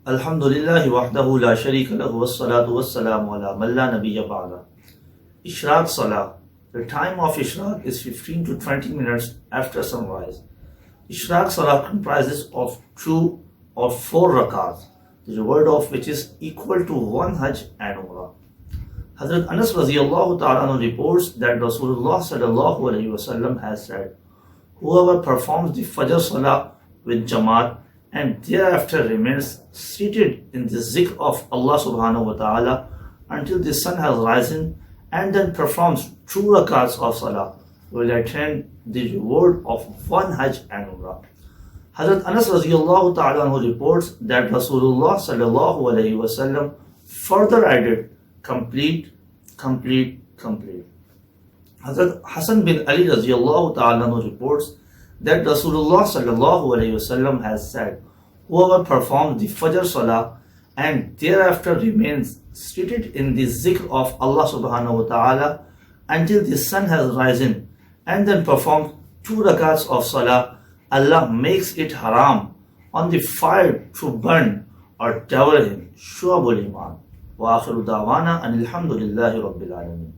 Alhamdulillahi wahdahu la sharika lahu wassalatu wassalamu ala man la nabiyya ba'da. Ishraq Salah. The time of Ishraq is 15 to 20 minutes after sunrise. Ishraq Salah comprises of 2 or 4 rakats, the reward of which is equal to 1 Hajj and Umrah. Hazrat Anas radiyallahu ta'ala reports that Rasulullah sallallahu alayhi wasallam has said, whoever performs the Fajr Salah with Jamaat and thereafter remains seated in the zikr of Allah subhanahu wa ta'ala until the sun has risen and then performs 2 rakats of Salah will attain the reward of 1 Hajj and Umrah. Hazrat Anas radiyallahu ta'ala reports that Rasulullah sallallahu alayhi wasallam further added, complete. Hazrat Hassan bin Ali radiyallahu ta'ala reports that Rasulullah sallallahu alayhi wasallam has said, whoever performs the Fajr Salah and thereafter remains seated in the zikr of Allah subhanahu wa ta'ala until the sun has risen and then performs 2 rakats of Salah, Allah makes it haram on the fire to burn or devour him. Shu'abul Iman. Wa akhiru da'wana anil hamdulillahi rabbil alameen.